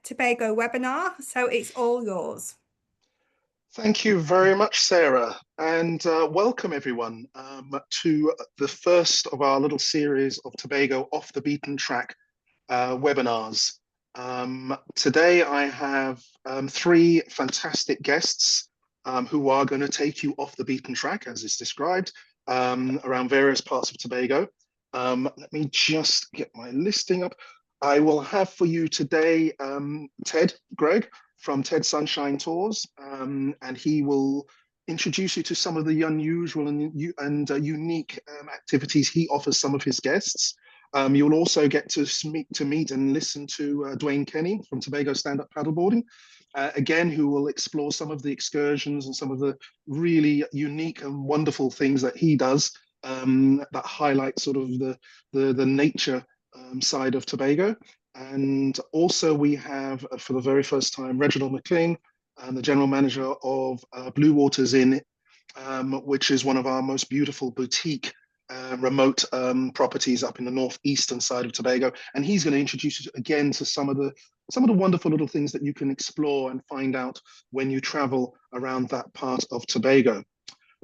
Tobago webinar, so it's all yours. Thank you very much, Sarah, and welcome everyone to the first of our little series of Tobago Off the Beaten Track webinars. Today I have three fantastic guests who are going to take you off the beaten track, as is described, around various parts of Tobago. Let me just get my listing up. I will have for you today Greg from Ted Sunshine Tours, and he will introduce you to some of the unusual and unique activities he offers some of his guests. You'll also get to meet and listen to Duane Kenny from Tobago Stand-Up Paddleboarding, again, who will explore some of the excursions and some of the really unique and wonderful things that he does that highlight sort of the nature side of Tobago. And also we have, for the very first time, Reginald Mclean, the general manager of Blue Waters Inn, which is one of our most beautiful boutique remote properties up in the northeastern side of Tobago. And he's going to introduce you again to some of the wonderful little things that you can explore and find out when you travel around that part of Tobago.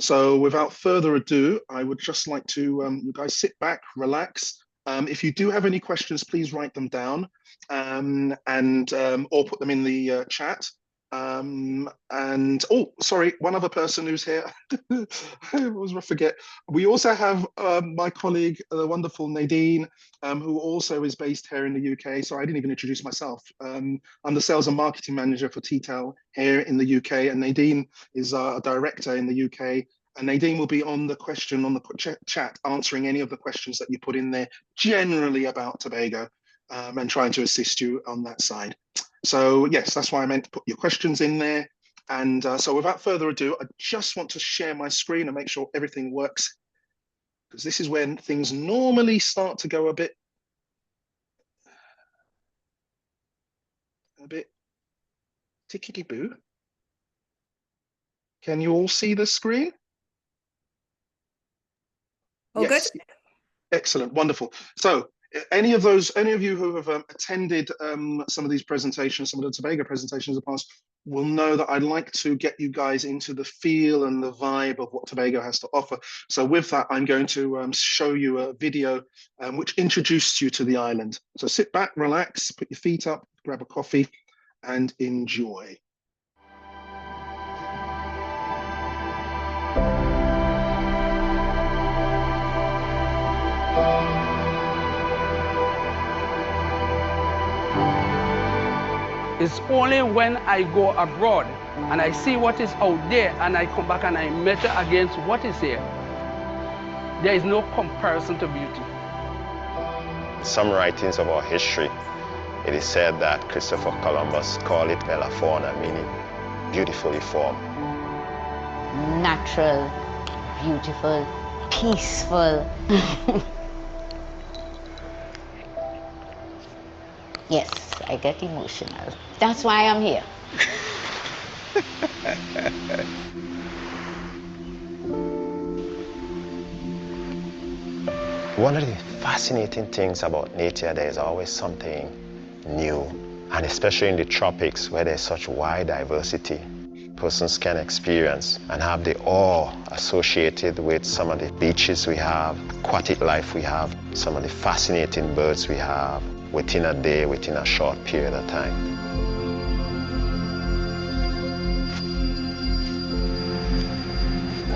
So without further ado, I would just like to you guys sit back, relax. If you do have any questions, please write them down or put them in the chat. And oh, sorry, one other person who's here. I always forget. We also have my colleague, the wonderful Nadine, who also is based here in the UK. So I didn't even introduce myself. I'm the sales and marketing manager for T-Tail here in the UK, and Nadine is our director in the UK. And Nadine will be on the chat, answering any of the questions that you put in there, generally about Tobago, and trying to assist you on that side. So yes, that's why I meant to put your questions in there. And so without further ado, I just want to share my screen and make sure everything works, because this is when things normally start to go a bit tickety-boo. Can you all see the screen? All yes. Good? Excellent, wonderful. So any of you who have attended some of these presentations, some of the Tobago presentations in the past, will know that I'd like to get you guys into the feel and the vibe of what Tobago has to offer. So with that, I'm going to show you a video which introduces you to the island. So sit back, relax, put your feet up, grab a coffee, and enjoy. It's only when I go abroad and I see what is out there and I come back and I measure against what is here. There is no comparison to beauty. Some writings of our history, it is said that Christopher Columbus called it Bella Fauna, meaning beautifully formed. Natural, beautiful, peaceful. Yes, I get emotional. That's why I'm here. One of the fascinating things about nature, there is always something new, and especially in the tropics where there's such wide diversity, persons can experience and have the awe associated with some of the beaches we have, aquatic life we have, some of the fascinating birds we have, within a day, within a short period of time.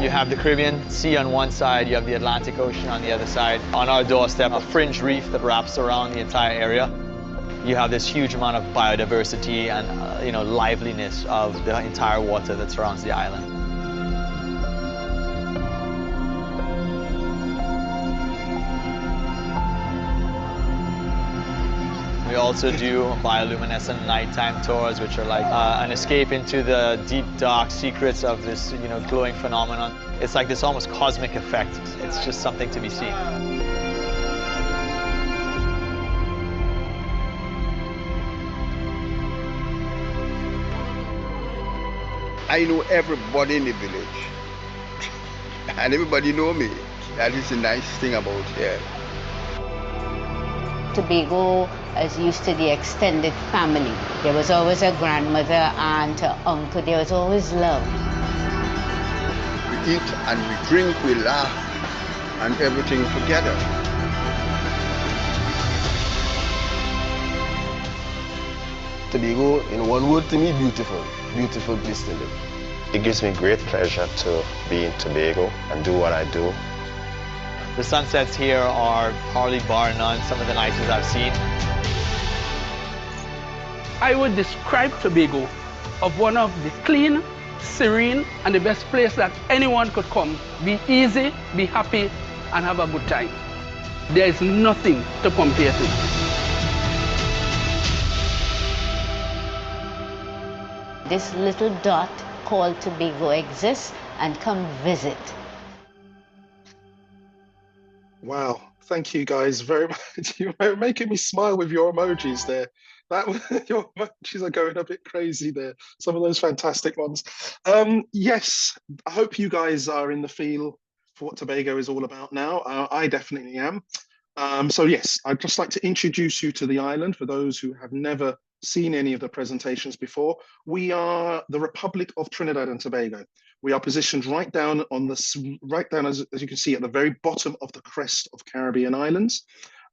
You have the Caribbean Sea on one side, you have the Atlantic Ocean on the other side. On our doorstep, a fringe reef that wraps around the entire area. You have this huge amount of biodiversity and liveliness of the entire water that surrounds the island. We also do bioluminescent nighttime tours, which are like an escape into the deep, dark secrets of this, glowing phenomenon. It's like this almost cosmic effect. It's just something to be seen. I know everybody in the village, and everybody know me. That is the nice thing about here. Tobago is used to the extended family. There was always a grandmother, aunt, uncle. There was always love. We eat and we drink, we laugh, and everything together. Tobago, in one word to me, beautiful. Beautiful place to live. It gives me great pleasure to be in Tobago and do what I do. The sunsets here are probably bar none some of the nicest I've seen. I would describe Tobago of one of the clean, serene, and the best place that anyone could come. Be easy, be happy, and have a good time. There is nothing to compare to. This little dot called Tobago exists, and come visit. Wow, thank you guys very much. You're making me smile with your emojis there. Your emojis are going a bit crazy there. Some of those fantastic ones. Yes, I hope you guys are in the feel for what Tobago is all about now. I definitely am. So yes, I'd just like to introduce you to the island for those who have never seen any of the presentations before. We are the Republic of Trinidad and Tobago. We are positioned right down on as you can see at the very bottom of the crest of Caribbean islands.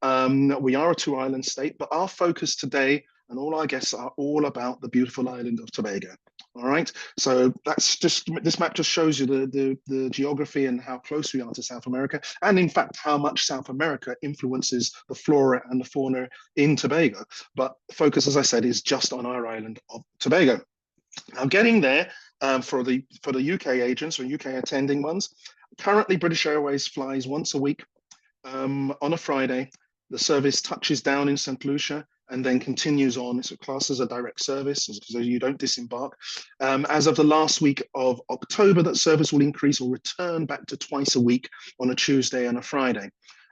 We are a two-island state, but our focus today and all our guests are all about the beautiful island of Tobago. All right, so that's just, this map just shows you the geography and how close we are to South America, and in fact how much South America influences the flora and the fauna in Tobago. But focus, as I said, is just on our island of Tobago. Now, getting there for the UK agents or UK attending ones, currently British Airways flies once a week on a Friday. The service touches down in St. Lucia and then continues on. It's classed as a direct service, so you don't disembark. As of the last week of October, that service will increase or return back to twice a week on a Tuesday and a Friday.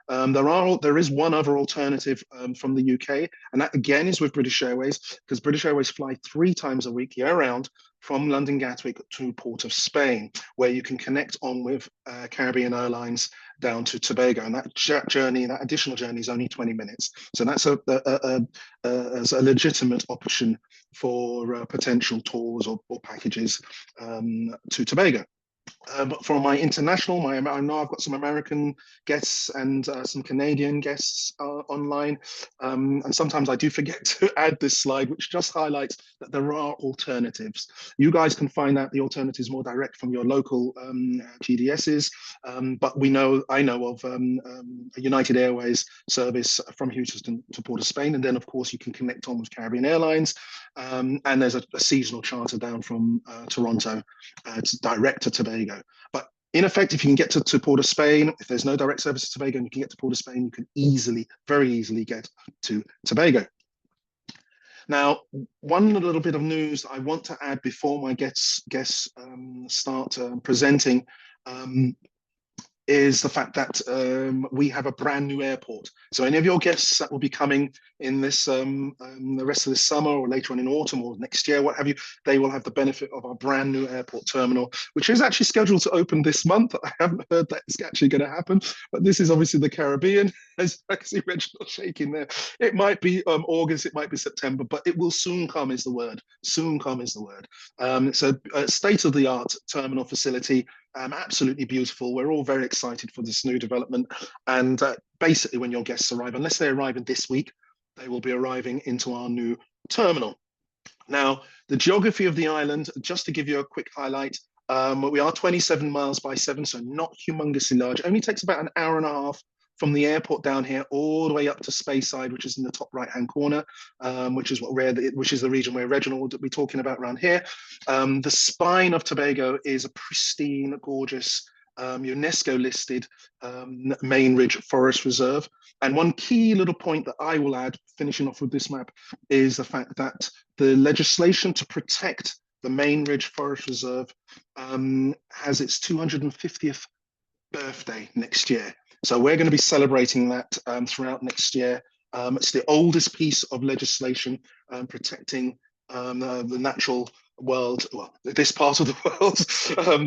There is one other alternative from the UK, and that again is with British Airways, because British Airways fly 3 times a week year-round from London Gatwick to Port of Spain, where you can connect on with Caribbean Airlines down to Tobago, and that journey, that additional journey, is only 20 minutes. So that's a legitimate option for potential tours or packages to Tobago. But for my international, I know I've got some American guests and some Canadian guests online. And sometimes I do forget to add this slide, which just highlights that there are alternatives. You guys can find out the alternatives more direct from your local GDSs. But I know of a United Airways service from Houston to Port of Spain. And then, of course, you can connect on with Caribbean Airlines. And there's a seasonal charter down from Toronto direct to Tobago. But in effect, if you can get to Port of Spain, if there's no direct service to Tobago and you can get to Port of Spain, you can very easily get to Tobago. Now, one little bit of news I want to add before my guests start presenting is the fact that we have a brand new airport. So any of your guests that will be coming in this the rest of this summer or later on in autumn or next year, what have you, they will have the benefit of our brand new airport terminal, which is actually scheduled to open this month. I haven't heard that it's actually going to happen, but this is obviously the Caribbean. As I can see Reginald shaking there. It might be August, it might be September, but it will soon come is the word. Soon come is the word. So a state-of-the-art terminal facility. Absolutely beautiful. We're all very excited for this new development. And basically, when your guests arrive, unless they arrive in this week, they will be arriving into our new terminal. Now, the geography of the island, just to give you a quick highlight, we are 27 miles by 7, so not humongously large. It only takes about an hour and a half from the airport down here all the way up to Speyside, which is in the top right-hand corner, which is the region where Reginald will be talking about around here. The spine of Tobago is a pristine, gorgeous, UNESCO-listed main ridge forest reserve. And one key little point that I will add, finishing off with this map, is the fact that the legislation to protect the main ridge forest reserve has its 250th birthday next year. So we're going to be celebrating that throughout next year. It's the oldest piece of legislation protecting the natural world, well, this part of the world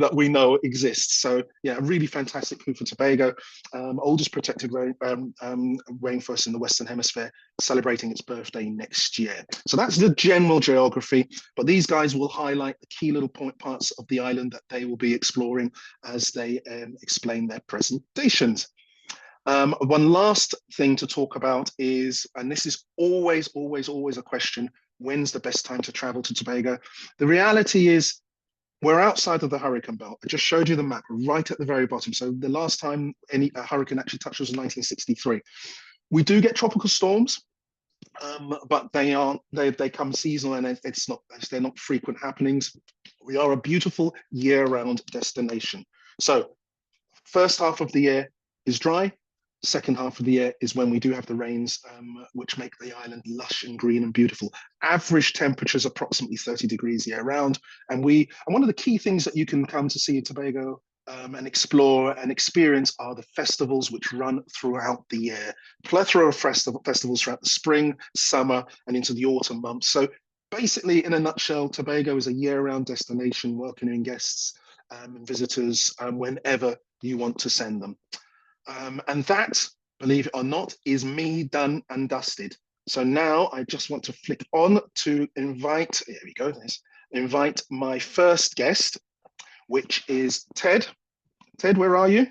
that we know exists. So yeah, a really fantastic coup for Tobago, oldest protected rainforest in the Western Hemisphere, celebrating its birthday next year. So that's the general geography, but these guys will highlight the key little parts of the island that they will be exploring as they explain their presentations. One last thing to talk about is, and this is always a question, when's the best time to travel to Tobago? The reality is we're outside of the hurricane belt. I just showed you the map right at the very bottom. So the last time a hurricane actually touched us in 1963. We do get tropical storms, but they come seasonal, and they're not frequent happenings. We are a beautiful year-round destination. So first half of the year is dry. Second half of the year is when we do have the rains, which make the island lush and green and beautiful. Average temperatures approximately 30 degrees year round. And one of the key things that you can come to see in Tobago and explore and experience are the festivals which run throughout the year. Plethora of festivals throughout the spring, summer, and into the autumn months. So basically, in a nutshell, Tobago is a year-round destination welcoming guests and visitors whenever you want to send them. And that, believe it or not, is me done and dusted. So now I just want to flick on to invite, here we go, invite my first guest, which is Ted. Ted, where are you?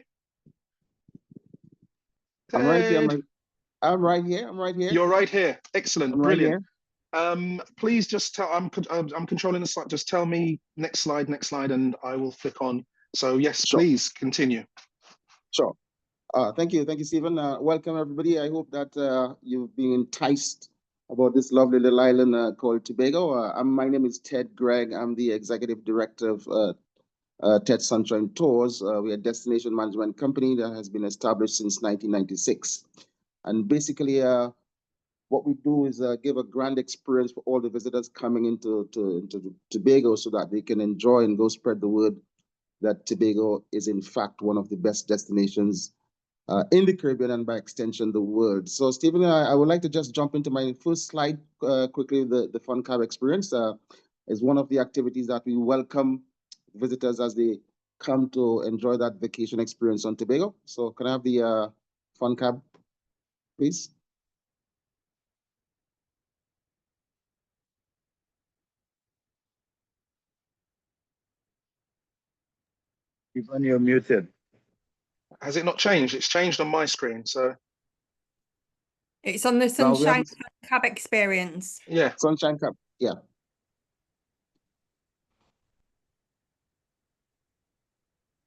Ted. I'm right here. I'm right here. I'm right here. You're right here. Excellent. I'm brilliant. Right here. Please just tell, I'm controlling the slide. Just tell me next slide, and I will flick on. So yes, sure. Please continue. Sure. Thank you, Stephen. Welcome everybody. I hope that you've been enticed about this lovely little island called Tobago. My name is Ted Gregg. I'm the executive director of Ted Sunshine Tours. We're a destination management company that has been established since 1996. And basically, what we do is give a grand experience for all the visitors coming into Tobago so that they can enjoy and go spread the word that Tobago is in fact one of the best destinations in the Caribbean and by extension the world. So Stephen, I would like to just jump into my first slide quickly. The Fun Cab experience is one of the activities that we welcome visitors as they come to enjoy that vacation experience on Tobago. So can I have the Fun Cab, please? Stephen, you're muted. Has it not changed? It's changed on my screen, so. It's on the Sunshine Cab experience. Yeah. Sunshine Cab, yeah.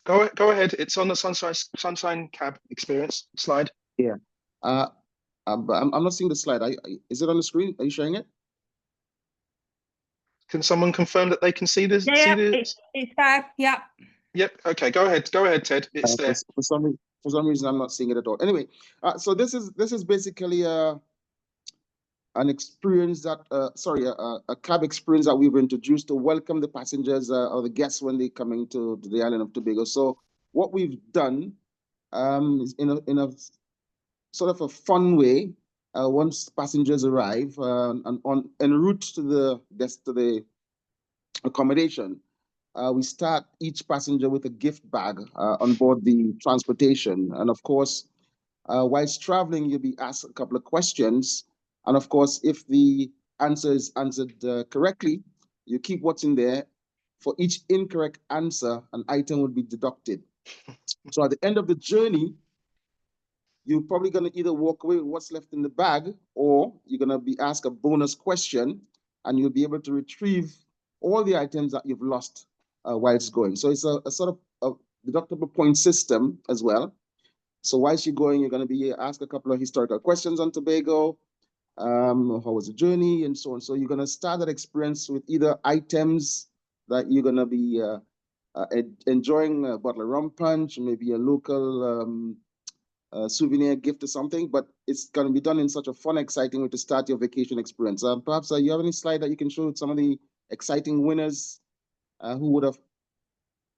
Go ahead. It's on the Sunshine Cab experience slide. Yeah. I'm not seeing the slide. Is it on the screen? Are you showing it? Can someone confirm that they can see this? Yeah, it's there. Yeah. Yep. Okay. Go ahead, Ted. It's there. For some reason, I'm not seeing it at all. Anyway, so this is basically an experience that a cab experience that we've introduced to welcome the passengers or the guests when they coming to the island of Tobago. So what we've done is in a sort of a fun way. Once passengers arrive and en route to the accommodation, we start each passenger with a gift bag on board the transportation. And of course, whilst traveling, you'll be asked a couple of questions. And of course, if the answer is answered correctly, you keep what's in there. For each incorrect answer, an item would be deducted. So at the end of the journey, you're probably going to either walk away with what's left in the bag, or you're going to be asked a bonus question, and you'll be able to retrieve all the items that you've lost while it's going. So it's a sort of a deductible point system as well. So whilst you're going, you're going to be asked a couple of historical questions on Tobago. How was the journey, and so on. So you're going to start that experience with either items that you're going to be enjoying, a bottle of rum punch, maybe a local souvenir gift or something, but it's going to be done in such a fun, exciting way to start your vacation experience. Perhaps you have any slide that you can show with some of the exciting winners who would have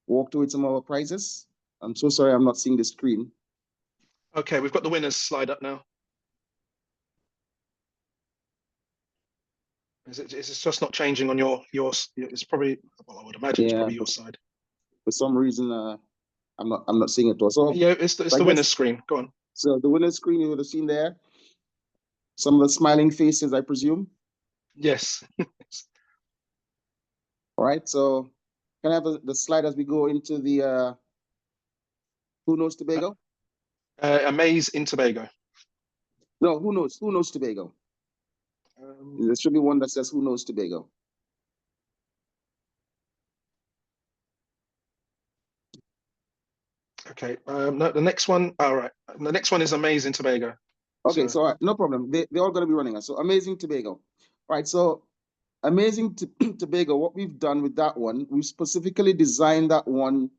walked away with some of our prizes? I'm so sorry, I'm not seeing the screen. Okay, we've got the winners slide up now. Is it? Is it just not changing on your? It's probably. Well, I would imagine it's Yeah, probably your side. for some reason, I'm not seeing it. So Yeah, it's the I winner's guess- screen. Go on. So the winner's screen you would have seen there. Some of the smiling faces, I presume. Yes. All right. So can I have the slide as we go into the Who Knows Tobago? Amaze in Tobago. No, Who Knows Tobago? There should be one that says Who Knows Tobago. Okay. No, the next one. All right. The next one is Amazing Tobago. Okay, so no problem. They're all going to be running us. So Amazing Tobago. All right. So Amazing Tobago, what we've done with that one, we've specifically designed that one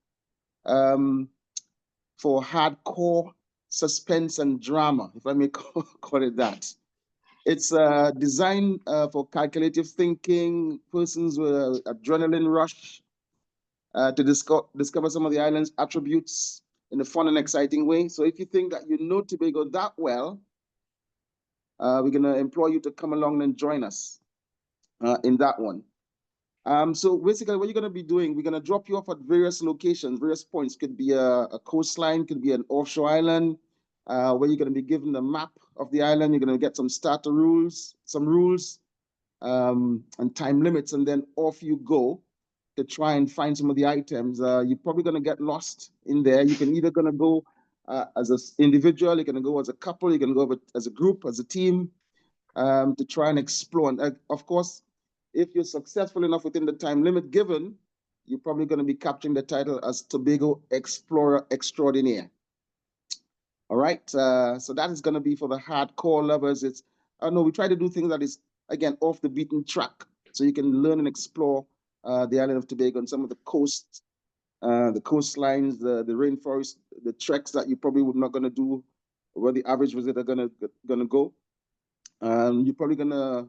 for hardcore suspense and drama, if I may call it that. It's designed for calculative thinking, persons with an adrenaline rush to discover some of the island's attributes in a fun and exciting way. So if you think that you know Tobago that well, we're going to implore you to come along and join us in that one. So basically what you're going to be doing, we're going to drop you off at various locations, various points. Could be a coastline, could be an offshore island, where you're going to be given the map of the island. You're going to get some starter rules, and time limits, and then off you go to try and find some of the items. You're probably going to get lost in there. You can either going to go as an individual, you're going to go as a couple, you're going to go as a group, as a team, to try and explore. And of course, if you're successful enough within the time limit given, you're probably going to be capturing the title as Tobago Explorer Extraordinaire. All right, so that is going to be for the hardcore lovers. I know we try to do things that is, again, off the beaten track, so you can learn and explore the island of Tobago and some of the coasts, the coastlines, the rainforest, the treks that you probably would not going to do, where the average visitor gonna go. You're probably gonna.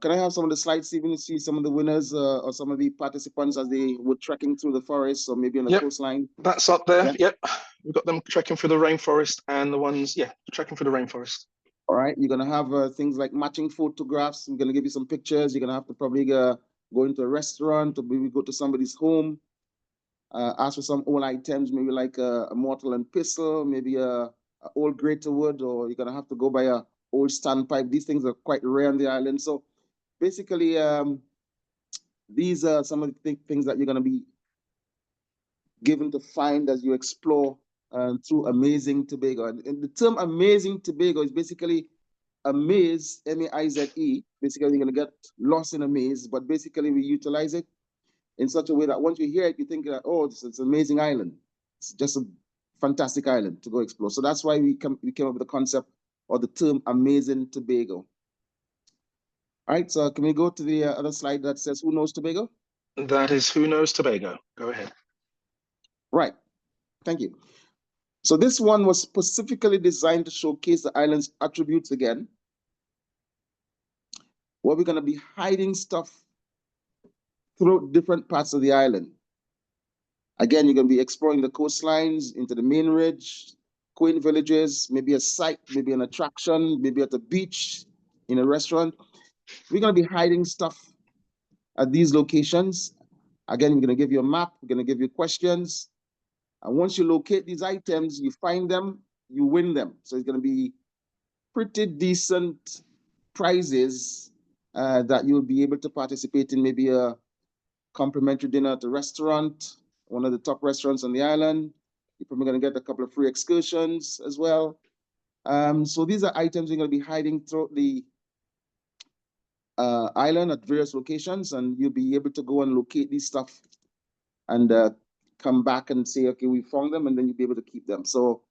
Can I have some of the slides, Stephen, to see some of the winners or some of the participants as they were trekking through the forest or maybe on the coastline? That's up there. Yeah. Yep. We've got them trekking through the rainforest and the ones, trekking through the rainforest. All right. You're going to have things like matching photographs. We're going to give you some pictures. You're going to have to probably go into a restaurant or maybe go to somebody's home, ask for some old items, maybe like a mortal and pestle, maybe a old greater wood, or you're going to have to go by a old standpipe. These things are quite rare on the island. So basically, these are some of the things that you're going to be given to find as you explore through Amazing Tobago. And the term Amazing Tobago is basically a maze, M-A-I-Z-E. Basically, you're going to get lost in a maze, but basically we utilize it in such a way that once you hear it, you think that, oh, it's an amazing island. It's just a fantastic island to go explore. So that's why we came up with the concept or the term Amazing Tobago. All right, so can we go to the other slide that says Who Knows Tobago? That is Who Knows Tobago. Go ahead. Right, thank you. So this one was specifically designed to showcase the island's attributes again, where we're going to be hiding stuff throughout different parts of the island. Again, you're going to be exploring the coastlines, into the main ridge, quaint villages, maybe a site, maybe an attraction, maybe at the beach, in a restaurant. We're going to be hiding stuff at these locations. Again, we're going to give you a map, we're going to give you questions. And once you locate these items, you find them, you win them. So it's going to be pretty decent prizes that you'll be able to participate in, maybe a complimentary dinner at a restaurant, one of the top restaurants on the island. You're probably going to get a couple of free excursions as well. So these are items you're going to be hiding throughout the island at various locations, and you'll be able to go and locate these stuff and come back and say, okay, we found them, and then you'll be able to keep them. So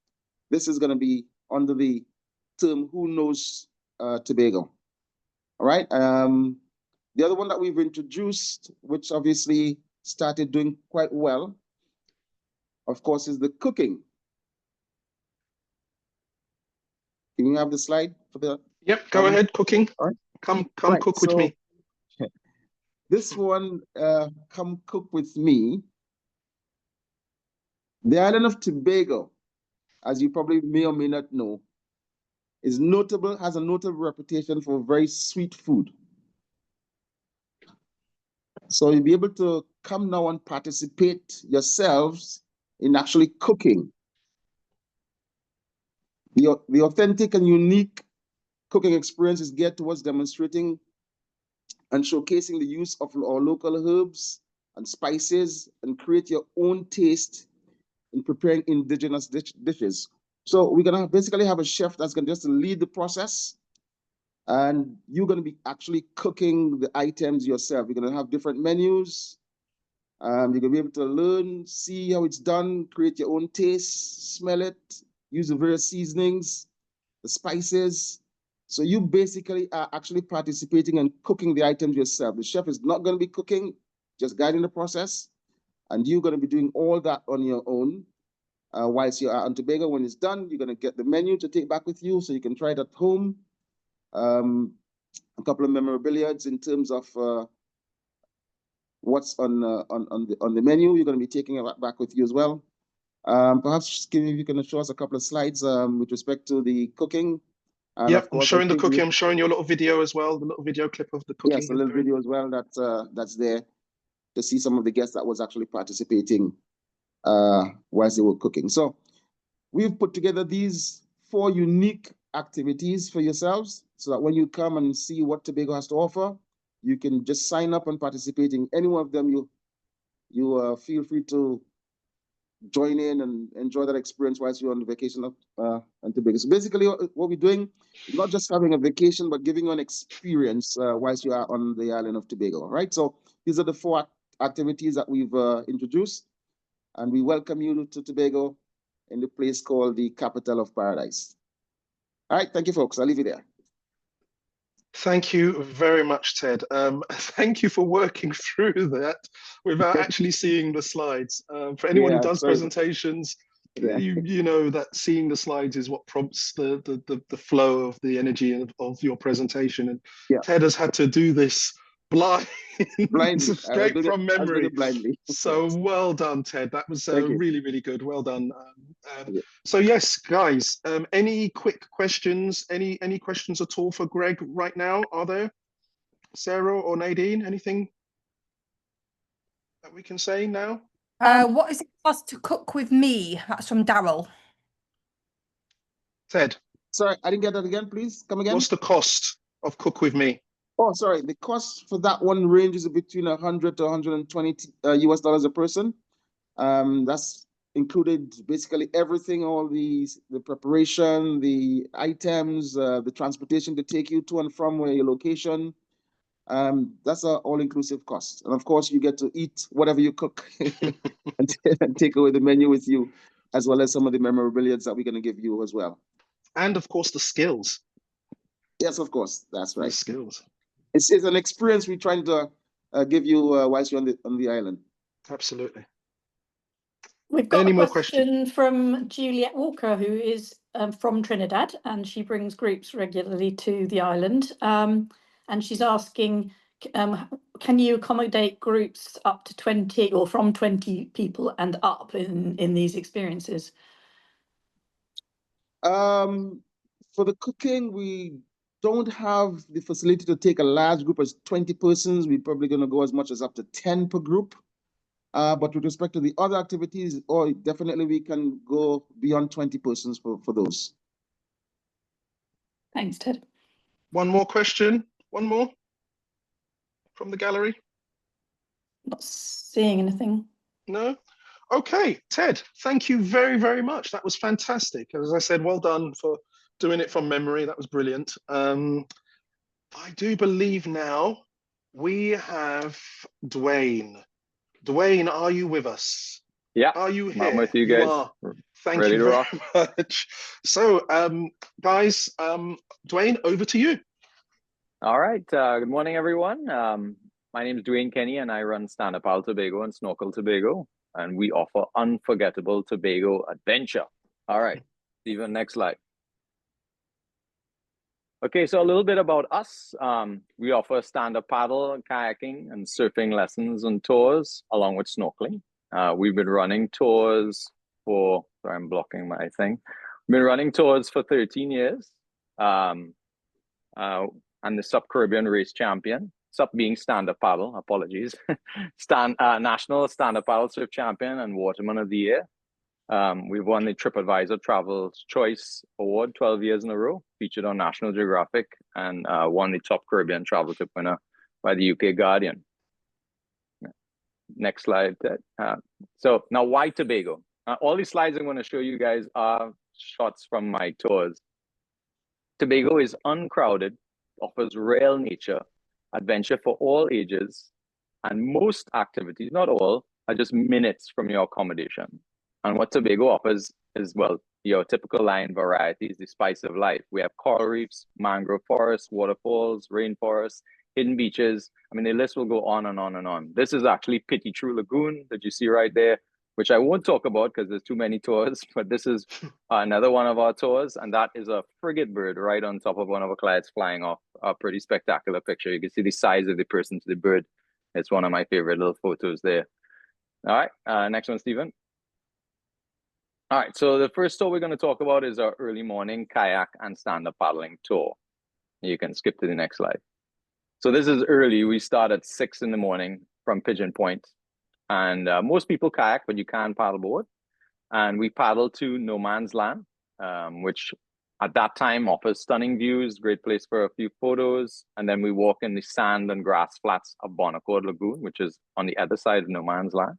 this is going to be under the term Who Knows Tobago. All right. The other one that we've introduced, which obviously started doing quite well, of course, is the cooking. Can you have the slide for the? Yep, go ahead, cooking. All right. Come Right, cook with me. This one, Come Cook With Me. The island of Tobago, as you probably may or may not know, is notable, has a notable reputation for very sweet food. So you'll be able to come now and participate yourselves in actually cooking. The authentic and unique cooking experience is geared towards demonstrating and showcasing the use of our local herbs and spices and create your own taste in preparing indigenous dishes. So we're gonna basically have a chef that's gonna just lead the process, and you're gonna be actually cooking the items yourself. You're gonna have different menus. You're gonna be able to learn, see how it's done, create your own taste, smell it, use the various seasonings, the spices. So you basically are actually participating and cooking the items yourself. The chef is not going to be cooking, just guiding the process, and you're going to be doing all that on your own. Whilst you are on Tobago, when it's done, you're going to get the menu to take back with you so you can try it at home. A couple of memorabilia in terms of what's on the menu. You're going to be taking it back with you as well. Perhaps you can show us a couple of slides with respect to the cooking. And yep, of course, I'm showing the cooking. I'm showing you a little video as well, the little video clip of the cooking. Yes, a little video as well that's there to see some of the guests that was actually participating whilst they were cooking. So we've put together these 4 unique activities for yourselves so that when you come and see what Tobago has to offer, you can just sign up and participate in any one of them. You feel free to join in and enjoy that experience whilst you're on the vacation on Tobago. So basically what we're doing is not just having a vacation, but giving you an experience whilst you are on the island of Tobago, all right? So these are the 4 activities that we've introduced, and we welcome you to Tobago in the place called the capital of paradise. All right, thank you, folks. I'll leave you there. Thank you very much, Ted. Thank you for working through that without actually seeing the slides. For anyone who does presentations, you know that seeing the slides is what prompts the flow of the energy of your presentation. And Ted has had to do this blindly, straight from memory. So well done, Ted. That was really, really good. Well done. So yes, guys, any quick questions? Any questions at all for Greg right now? Are there? Sarah or Nadine, anything that we can say now? What is it cost to cook with me? That's from Daryl. Ted. Sorry, I didn't get that again. Please come again. What's the cost of Cook With Me? Oh, sorry. The cost for that one ranges between 100 to 120 US dollars a person. That's included basically everything, all the preparation, the items, the transportation to take you to and from where your location. That's an all-inclusive cost. And of course, you get to eat whatever you cook and take away the menu with you, as well as some of the memorabilia that we're going to give you as well. And of course, the skills. Yes, of course. That's right. The skills. It's an experience we're trying to give you whilst you're on the island. Absolutely. We've got a question from Juliet Walker, who is from Trinidad, and she brings groups regularly to the island. And she's asking, can you accommodate groups up to 20 or from 20 people and up in these experiences? For the cooking, we don't have the facility to take a large group as 20 persons. We're probably going to go as much as up to 10 per group. But with respect to the other activities, definitely we can go beyond 20 persons for those. Thanks, Ted. One more question. One more from the gallery. Not seeing anything. No? Okay, Ted, thank you very, very much. That was fantastic. As I said, well done for doing it from memory. That was brilliant. I do believe now we have Duane. Duane, are you with us? Yeah. Are you here? I'm with you guys. You are. Thank you very much. So, guys, Duane, over to you. All right. Good morning, everyone. My name is Duane Kenny, and I run Stand Up Al Tobago and Snorkel Tobago, and we offer unforgettable Tobago adventure. All right. Steven, next slide. Okay, so a little bit about us. We offer stand-up paddle, kayaking, and surfing lessons and tours, along with snorkeling. We've been running tours for, sorry, I'm blocking my thing. We've been running tours for 13 years. And the Sub-Caribbean race champion. stop being stand-up paddle, apologies, National Stand-Up Paddle Surf Champion and Waterman of the Year. We've won the TripAdvisor Travel's Choice Award 12 years in a row, featured on National Geographic, and won the top Caribbean travel tip winner by the UK Guardian. Next slide. So now, why Tobago? All these slides I'm going to show you guys are shots from my tours. Tobago is uncrowded, offers real nature, adventure for all ages, and most activities, not all, are just minutes from your accommodation. And what Tobago offers is, well, your typical line variety is the spice of life. We have coral reefs, mangrove forests, waterfalls, rainforests, hidden beaches. I mean, the list will go on and on and on. This is actually Pitty True Lagoon that you see right there, which I won't talk about because there's too many tours, but this is another one of our tours, and that is a frigate bird right on top of one of our clients flying off. A pretty spectacular picture. You can see the size of the person to the bird. It's one of my favorite little photos there. All right, next one, Stephen. All right, so the first tour we're going to talk about is our early morning kayak and stand-up paddling tour. You can skip to the next slide. So this is early. We start at 6 in the morning from Pigeon Point. And most people kayak, but you can paddleboard. And we paddle to No Man's Land, which at that time offers stunning views, great place for a few photos. And then we walk in the sand and grass flats of Bonaccord Lagoon, which is on the other side of No Man's Land.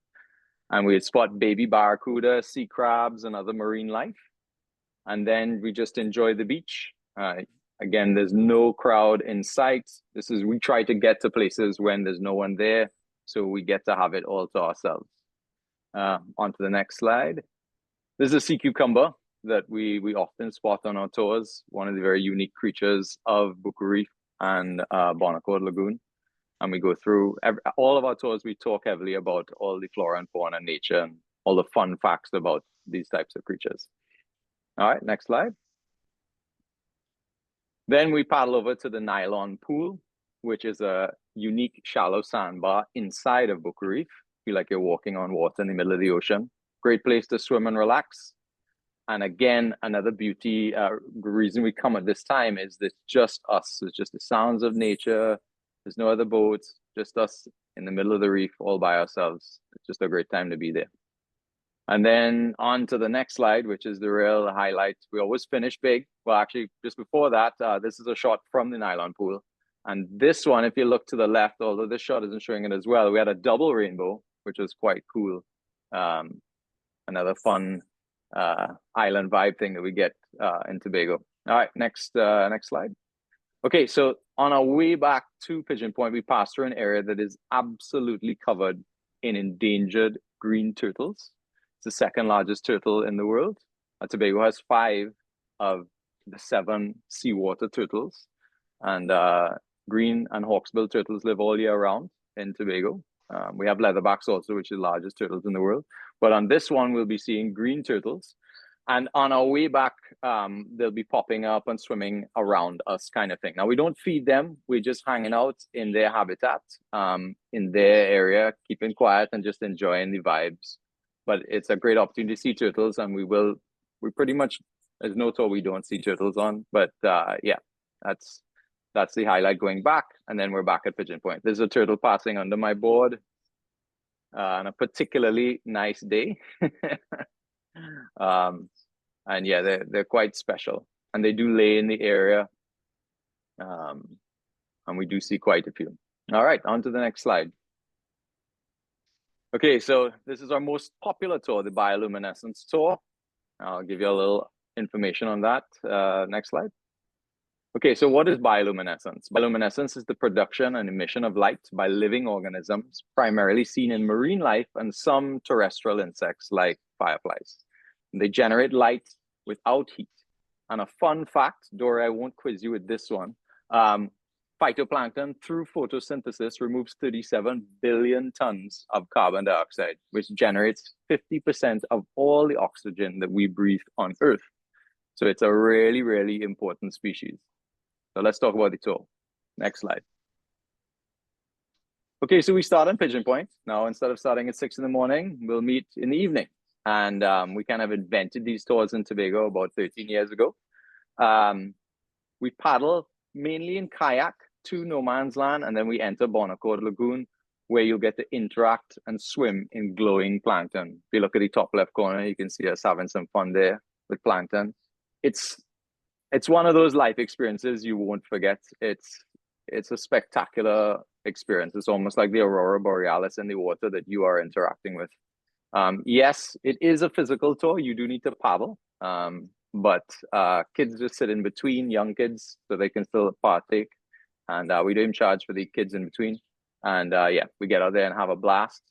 And we spot baby barracuda, sea crabs, and other marine life. And then we just enjoy the beach. Again, there's no crowd in sight. We try to get to places when there's no one there, so we get to have it all to ourselves. On to the next slide. This is a sea cucumber that we often spot on our tours, one of the very unique creatures of Bucca Reef and Bonaccord Lagoon. And we go through all of our tours. We talk heavily about all the flora and fauna, nature, and all the fun facts about these types of creatures. All right, next slide. Then we paddle over to the Nylon Pool, which is a unique shallow sandbar inside of Bucca Reef. Feel like you're walking on water in the middle of the ocean. Great place to swim and relax. And again, another beauty reason we come at this time is that just us. It's just the sounds of nature. There's no other boats, just us in the middle of the reef all by ourselves. It's just a great time to be there. And then on to the next slide, which is the real highlight. We always finish big. Well, actually, just before that, this is a shot from the Nylon Pool. And this one, if you look to the left, although this shot isn't showing it as well, we had a double rainbow, which was quite cool. Another fun island vibe thing that we get in Tobago. All right, next slide. Okay, so on our way back to Pigeon Point, we passed through an area that is absolutely covered in endangered green turtles. It's the second largest turtle in the world. Tobago has 5 of the 7 seawater turtles. And green and hawksbill turtles live all year round in Tobago. We have leatherbacks also, which are the largest turtles in the world. But on this one, we'll be seeing green turtles. And on our way back, they'll be popping up and swimming around us, kind of thing. Now, we don't feed them. We're just hanging out in their habitat, in their area, keeping quiet and just enjoying the vibes. But it's a great opportunity to see turtles, and we pretty much, there's no tour we don't see turtles on. But yeah, that's the highlight going back. And then we're back at Pigeon Point. There's a turtle passing under my board on a particularly nice day. And yeah, they're quite special, and they do lay in the area, and we do see quite a few. All right, on to the next slide. Okay, so this is our most popular tour, the bioluminescence tour. I'll give you a little information on that. Next slide. Okay, so what is bioluminescence? Bioluminescence is the production and emission of light by living organisms, primarily seen in marine life and some terrestrial insects like fireflies. They generate light without heat. And a fun fact, Dora, I won't quiz you with this one. Phytoplankton, through photosynthesis, removes 37 billion tons of carbon dioxide, which generates 50% of all the oxygen that we breathe on Earth. So it's a really, really important species. So let's talk about the tour. Next slide. Okay, so we start in Pigeon Point. Now, instead of starting at 6 in the morning, we'll meet in the evening. And we kind of invented these tours in Tobago about 13 years ago. We paddle mainly in kayak to No Man's Land, and then we enter Bonacord Lagoon, where you'll get to interact and swim in glowing plankton. If you look at the top left corner, you can see us having some fun there with plankton. It's one of those life experiences you won't forget. It's a spectacular experience. It's almost like the aurora borealis in the water that you are interacting with. Yes, it is a physical tour. You do need to paddle, but kids just sit in between, young kids, so they can still partake. And we don't charge for the kids in between. And yeah, we get out there and have a blast.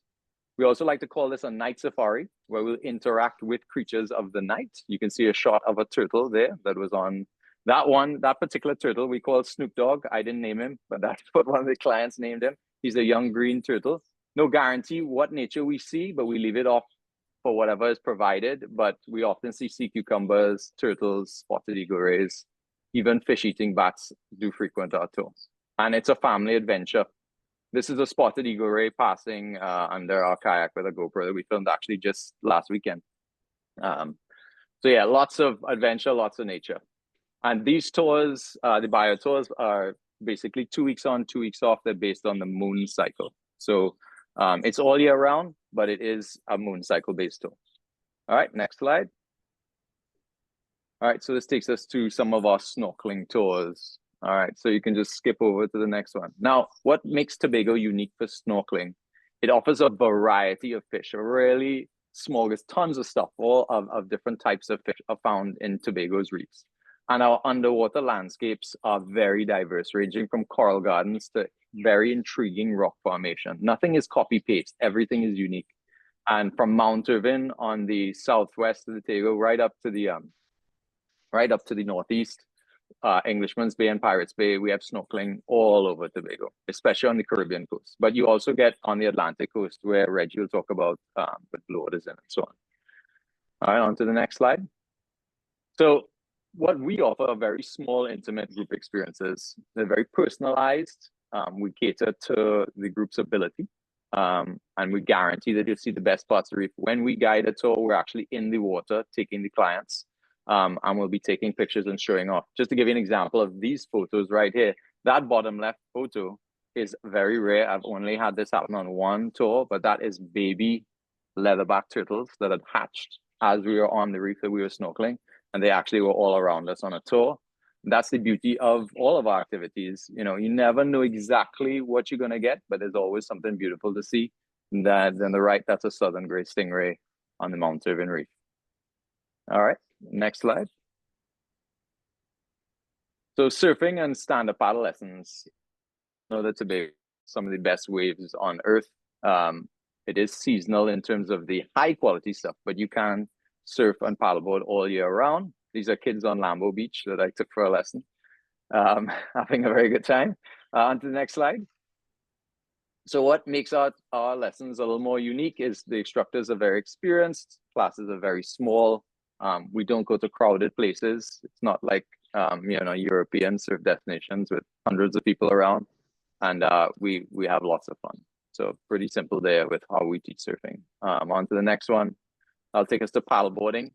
We also like to call this a night safari, where we'll interact with creatures of the night. You can see a shot of a turtle there that was on that particular turtle we call Snoop Dogg. I didn't name him, but that's what one of the clients named him. He's a young green turtle. No guarantee what nature we see, but we leave it off for whatever is provided. But we often see sea cucumbers, turtles, spotted eagle rays, even fish-eating bats do frequent our tour. And it's a family adventure. This is a spotted eagle ray passing under our kayak with a GoPro that we filmed actually just last weekend. So yeah, lots of adventure, lots of nature. And these tours, the bio tours, are basically 2 weeks on, 2 weeks off. They're based on the moon cycle. So it's all year round, but it is a moon cycle based tour. All right, next slide. All right, so this takes us to some of our snorkeling tours. All right, so you can just skip over to the next one. Now, what makes Tobago unique for snorkeling? It offers a variety of fish, a really smorgasbord, tons of stuff, all of different types of fish are found in Tobago's reefs. And our underwater landscapes are very diverse, ranging from coral gardens to very intriguing rock formation. Nothing is copy-paste, everything is unique. And from Mount Irvin on the southwest of the Tobago, right up to the northeast, Englishman's Bay and Pirates Bay, we have snorkeling all over Tobago, especially on the Caribbean coast. But you also get on the Atlantic coast, where Reggie will talk about with blue waters in and so on. All right, on to the next slide. So what we offer are very small, intimate group experiences. They're very personalized. We cater to the group's ability, and we guarantee that you'll see the best parts of the reef. When we guide a tour, we're actually in the water taking the clients. And we'll be taking pictures and showing off. Just to give you an example of these photos right here, that bottom left photo is very rare. I've only had this happen on one tour, but that is baby leatherback turtles that had hatched as we were on the reef that we were snorkeling, and they actually were all around us on a tour. That's the beauty of all of our activities. You know, you never know exactly what you're gonna get, but there's always something beautiful to see. And then on the right, that's a southern gray stingray on the Mount Irvin reef. All right. Next slide. So surfing and stand-up paddle lessons. You know, that's some of the best waves on earth. It is seasonal in terms of the high quality stuff, but you can surf and paddleboard all year round. These are kids on Lambeau Beach that I took for a lesson, having a very good time. On to the next slide. So what makes our lessons a little more unique is the instructors are very experienced, classes are very small. We don't go to crowded places. It's not like you know, European surf destinations with hundreds of people around, and we have lots of fun. So pretty simple there with how we teach surfing. On to the next one. I'll take us to paddleboarding.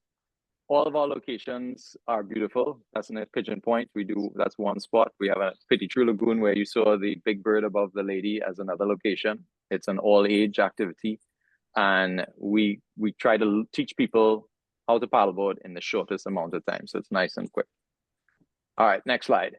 All of our locations are beautiful. That's in a Pigeon Point. That's one spot. We have a Pitti-True Lagoon where you saw the big bird above the lady as another location. It's an all-age activity, and we try to teach people how to paddleboard in the shortest amount of time. So it's nice and quick. All right, next slide.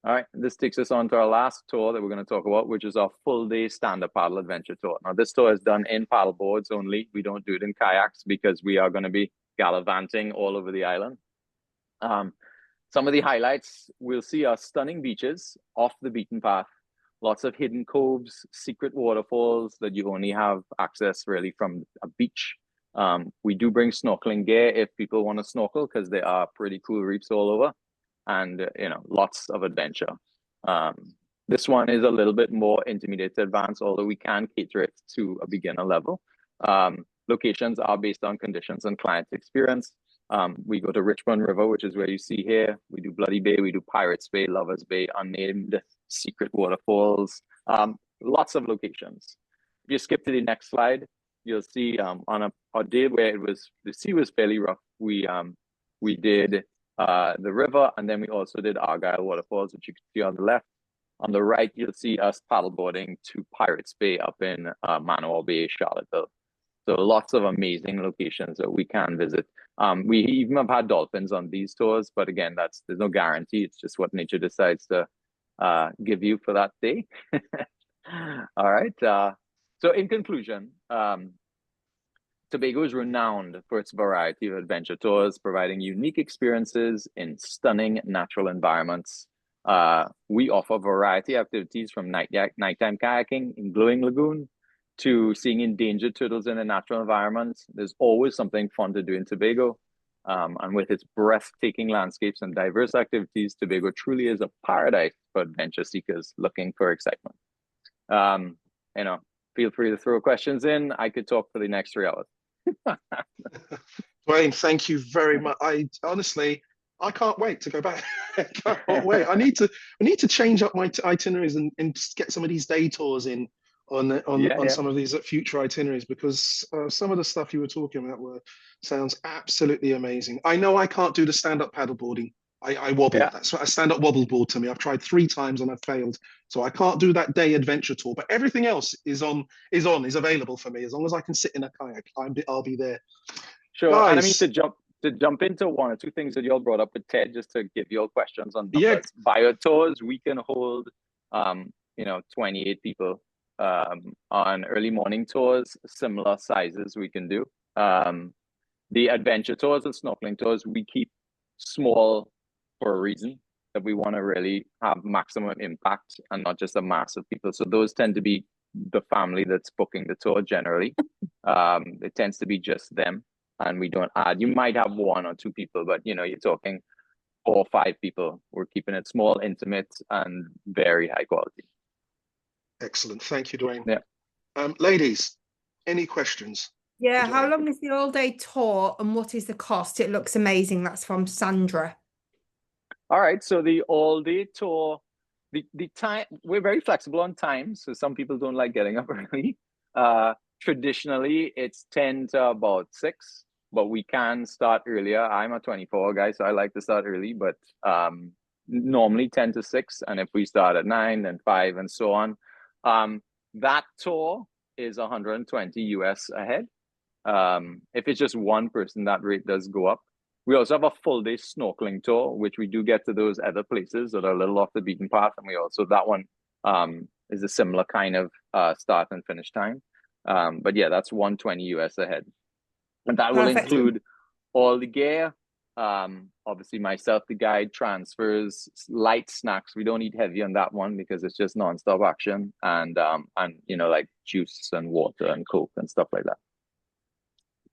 All right, this takes us on to our last tour that we're going to talk about, which is our full-day stand-up paddle adventure tour. Now, this tour is done in paddleboards only. We don't do it in kayaks because we are going to be gallivanting all over the island. Some of the highlights we'll see are stunning beaches off the beaten path, lots of hidden coves, secret waterfalls that you only have access really from a beach. We do bring snorkeling gear if people want to snorkel, because there are pretty cool reefs all over, and you know, lots of adventure. This one is a little bit more intermediate to advanced, although we can cater it to a beginner level. Locations are based on conditions and client experience. We go to Richmond River, which is where you see here. We do Bloody Bay, we do Pirates Bay, Lovers Bay, unnamed, secret waterfalls, lots of locations. If you skip to the next slide, you'll see on a day where the sea was fairly rough, we did the river, and then we also did Argyle waterfalls, which you can see on the left. On the right, you'll see us paddleboarding to Pirates Bay up in Manoa Bay, Charlottesville. So lots of amazing locations that we can visit. We even have had dolphins on these tours, but again, there's no guarantee. It's just what nature decides to give you for that day. All right. So in conclusion, Tobago is renowned for its variety of adventure tours, providing unique experiences in stunning natural environments. We offer a variety of activities from nighttime kayaking in Glowing Lagoon to seeing endangered turtles in a natural environment. There's always something fun to do in Tobago. And with its breathtaking landscapes and diverse activities, Tobago truly is a paradise for adventure seekers looking for excitement. Feel free to throw questions in. I could talk for the next 3 hours. Duane, thank you very much. I can't wait to go back. I can't wait. I need to change up my itineraries and just get some of these day tours in on some of these future itineraries, because some of the stuff you were talking about sounds absolutely amazing. I know I can't do the stand-up paddleboarding. I wobble. Yeah. That's what a stand-up wobble board to me. I've tried 3 times and I've failed. So I can't do that day adventure tour. But everything else is available for me. As long as I can sit in a kayak, I'll be there. Sure. Guys, and I mean to jump into 1 or 2 things that you all brought up with Ted, just to give you all questions on numbers. Yeah. Bio tours, we can hold 28 people. On early morning tours, similar sizes we can do. The adventure tours and snorkeling tours, we keep small for a reason, that we want to really have maximum impact and not just a mass of people. So those tend to be the family that's booking the tour generally. It tends to be just them, and we don't add. You might have 1 or 2 people, but you're talking 4 or 5 people. We're keeping it small, intimate, and very high quality. Excellent. Thank you, Duane. Yeah. Ladies, any questions? Yeah. How long is the all-day tour and what is the cost? It looks amazing. That's from Sandra. All right. So the all-day tour, the time, we're very flexible on time. So some people don't like getting up early. Traditionally, it's 10 to about 6, but we can start earlier. I'm a 24 guy, so I like to start early, but normally 10 to 6. And if we start at 9 and 5 and so on, that tour is 120 US a head. If it's just one person, that rate does go up. We also have a full day snorkeling tour, which we do get to those other places that are a little off the beaten path. And we also, that one is a similar kind of start and finish time. But yeah, that's 120 US a head. And that will include all the gear. Obviously myself, the guide, transfers, light snacks. We don't eat heavy on that one because it's just nonstop action, and like juice and water and Coke and stuff like that.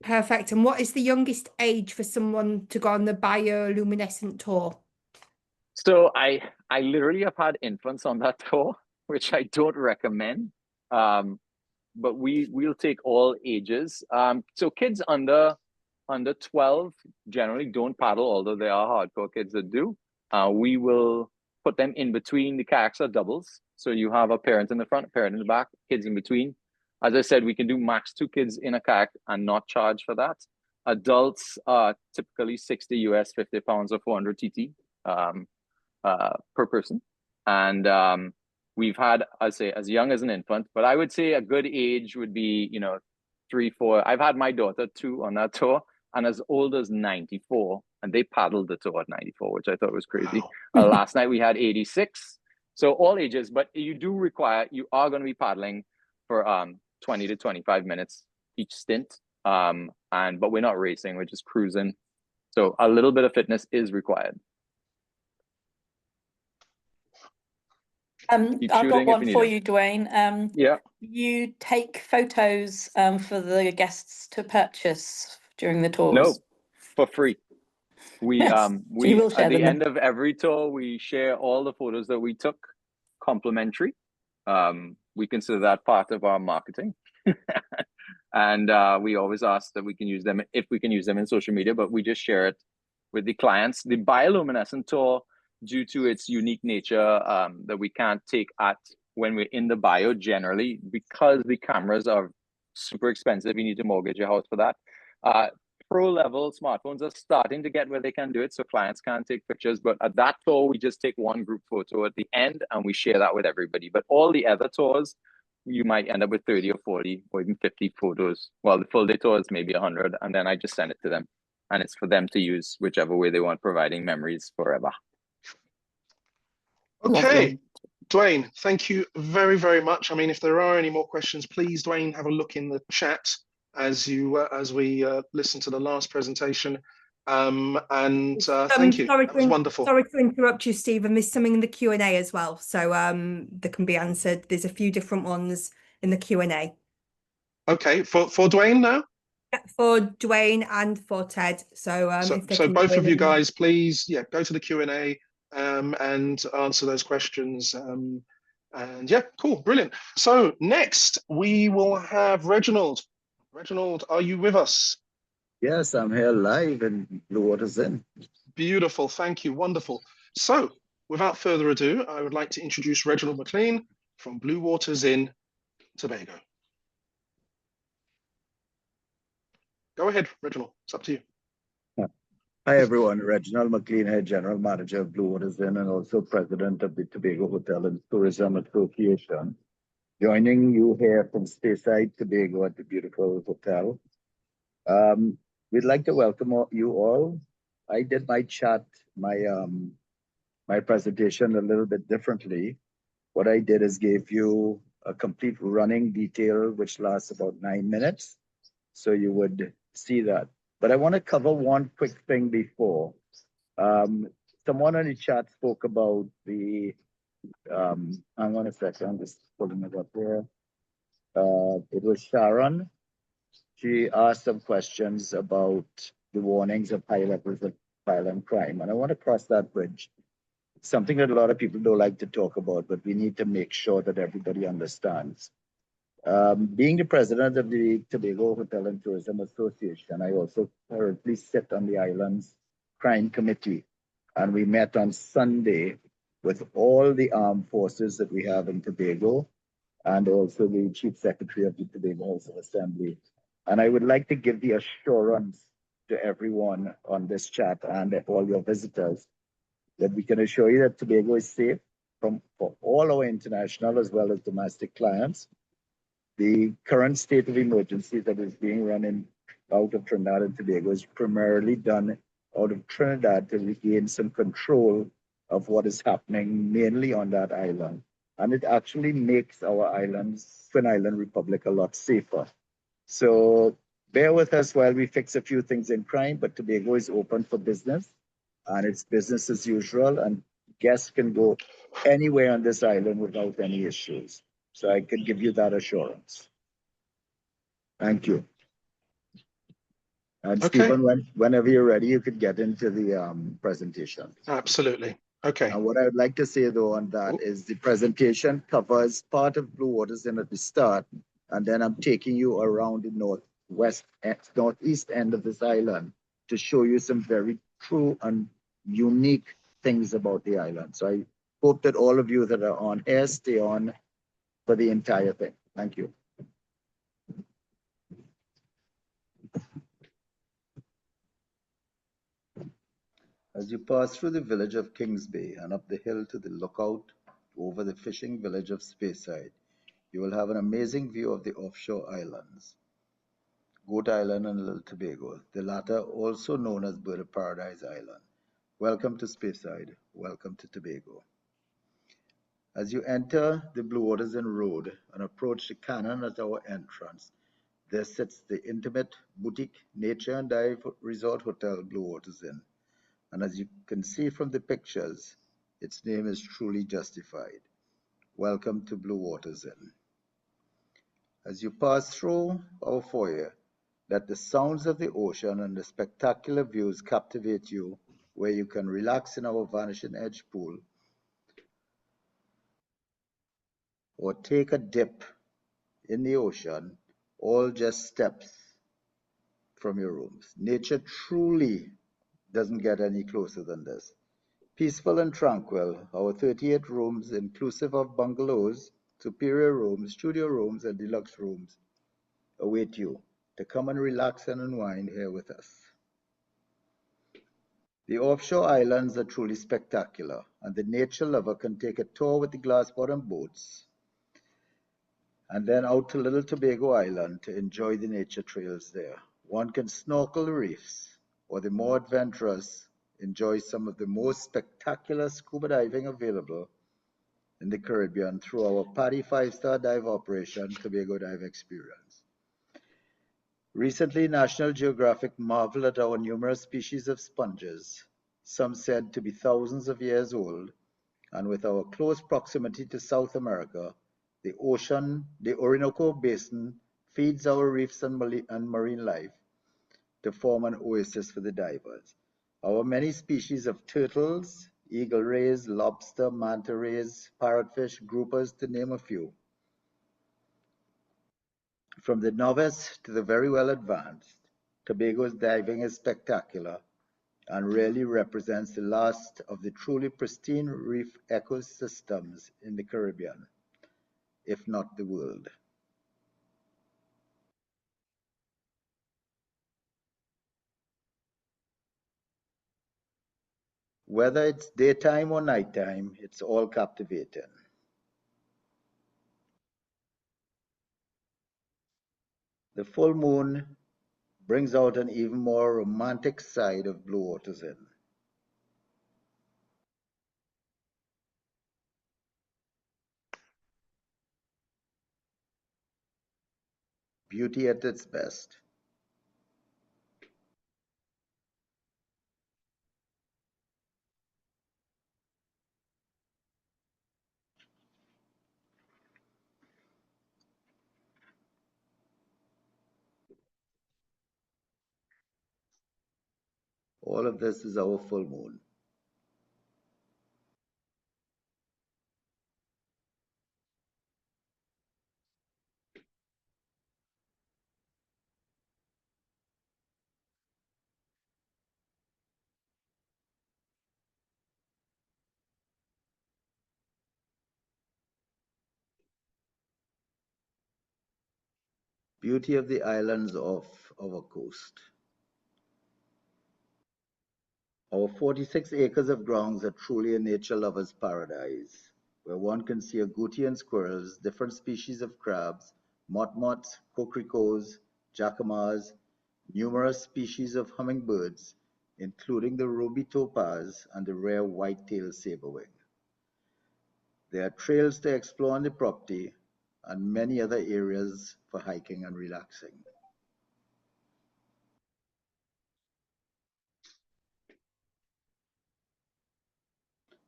Perfect. And what is the youngest age for someone to go on the bioluminescent tour? So I literally have had infants on that tour, which I don't recommend. But we'll take all ages. So kids under 12 generally don't paddle, although there are hardcore kids that do. We will put them in between. The kayaks are doubles. So you have a parent in the front, a parent in the back, kids in between. As I said, we can do max 2 kids in a kayak and not charge for that. Adults are typically 60 US, 50 pounds or 400 TT per person. And we've had, I'd say, as young as an infant, but I would say a good age would be, 3, 4. I've had my daughter 2 on that tour, and as old as 94, and they paddled the tour at 94, which I thought was crazy. Wow. Last night we had 86. So all ages, but you are going to be paddling for 20 to 25 minutes each stint. But we're not racing, we're just cruising. So a little bit of fitness is required. I've got one for you, Duane. Yeah. You take photos for the guests to purchase during the tours? No, for free. We yes. we will share at the end of every tour, we share all the photos that we took complimentary. We consider that part of our marketing. And we always ask that we can use them, if we can use them in social media, but we just share it with the clients. The bioluminescent tour, due to its unique nature, that we can't take at when we're in the bio generally, because the cameras are super expensive. You need to mortgage your house for that. pro level, smartphones are starting to get where they can do it, so clients can't take pictures. But at that tour, we just take one group photo at the end and we share that with everybody. But all the other tours, you might end up with 30 or 40 or even 50 photos. Well, the full day tour is maybe 100, and then I just send it to them. And it's for them to use whichever way they want, providing memories forever. Okay, Duane, thank you very, very much. I mean, if there are any more questions, please, Duane, have a look in the chat as we listen to the last presentation. Thank you. That was wonderful. Sorry to interrupt you, Stephen. There's something in the Q&A as well, so that can be answered. There's a few different ones in the Q&A. Okay, for Duane now? Yeah, for Duane and for Ted. So, if they can both of you guys, please, go to the Q&A and answer those questions. And yeah, cool, brilliant. So next we will have Reginald. Reginald, are you with us? Yes, I'm here live in Blue Waters Inn. Beautiful, thank you, wonderful. So without further ado, I would like to introduce Reginald Mclean from Blue Waters Inn, Tobago. Go ahead, Reginald, it's up to you. Hi everyone, Reginald Mclean here, General Manager of Blue Waters Inn and also President of the Tobago Hotel and Tourism Association. Joining you here from Speyside, Tobago at the beautiful hotel. We'd like to welcome you all. I did my chat, my presentation a little bit differently. What I did is gave you a complete running detail, which lasts about 9 minutes. So you would see that. But I want to cover one quick thing before. Someone in the chat spoke about the, hang on a second, I'm just pulling it up there. It was Sharon. She asked some questions about the warnings of high levels of violent crime. And I want to cross that bridge. Something that a lot of people don't like to talk about, but we need to make sure that everybody understands. Being the president of the Tobago Hotel and Tourism Association, I also currently sit on the island's crime committee. And we met on Sunday with all the armed forces that we have in Tobago and also the chief secretary of the Tobago House of Assembly. And I would like to give the assurance to everyone on this chat and all your visitors that we can assure you that Tobago is safe for all our international as well as domestic clients. The current state of emergency that is being run out of Trinidad and Tobago is primarily done out of Trinidad to regain some control of what is happening mainly on that island. And it actually makes our islands, Twin Island Republic, a lot safer. So bear with us while we fix a few things in crime, but Tobago is open for business and it's business as usual, and guests can go anywhere on this island without any issues. So I can give you that assurance. Thank you. And okay. Stephen, whenever you're ready, you could get into the presentation. Absolutely. Okay. And what I would like to say though on that is the presentation covers part of Blue Waters Inn at the start, and then I'm taking you around the northeast end of this island to show you some very true and unique things about the island. So I hope that all of you that are on here stay on for the entire thing. Thank you. As you pass through the village of Kings Bay and up the hill to the lookout over the fishing village of Speyside, you will have an amazing view of the offshore islands, Goat Island and Little Tobago, the latter also known as Bird of Paradise Island. Welcome to Speyside. Welcome to Tobago. As you enter the Blue Waters Inn Road and approach the cannon at our entrance, there sits the intimate boutique nature and dive resort hotel Blue Waters Inn. And as you can see from the pictures, its name is truly justified. Welcome to Blue Waters Inn. As you pass through our foyer, let the sounds of the ocean and the spectacular views captivate you, where you can relax in our vanishing edge pool or take a dip in the ocean, all just steps from your rooms. Nature truly doesn't get any closer than this. Peaceful and tranquil, our 38 rooms, inclusive of bungalows, superior rooms, studio rooms, and deluxe rooms, await you to come and relax and unwind here with us. The offshore islands are truly spectacular, and the nature lover can take a tour with the glass-bottom boats and then out to Little Tobago Island to enjoy the nature trails there. One can snorkel the reefs, or the more adventurous enjoy some of the most spectacular scuba diving available in the Caribbean through our PADI 5-star dive operation, Tobago Dive Experience. Recently, National Geographic marveled at our numerous species of sponges, some said to be thousands of years old, and with our close proximity to South America, the Orinoco Basin feeds our reefs and marine life to form an oasis for the divers. Our many species of turtles, eagle rays, lobster, manta rays, parrotfish, groupers, to name a few. From the novice to the very well advanced, Tobago's diving is spectacular and really represents the last of the truly pristine reef ecosystems in the Caribbean, if not the world. Whether it's daytime or nighttime, it's all captivating. The full moon brings out an even more romantic side of Blue Waters Inn. Beauty at its best. All of this is our full moon. Beauty of the islands off our coast. Our 46 acres of grounds are truly a nature lover's paradise, where one can see agouti and squirrels, different species of crabs, motmots, coquelicos, jacamars, numerous species of hummingbirds, including the ruby topaz and the rare white-tailed saberwing. There are trails to explore on the property and many other areas for hiking and relaxing.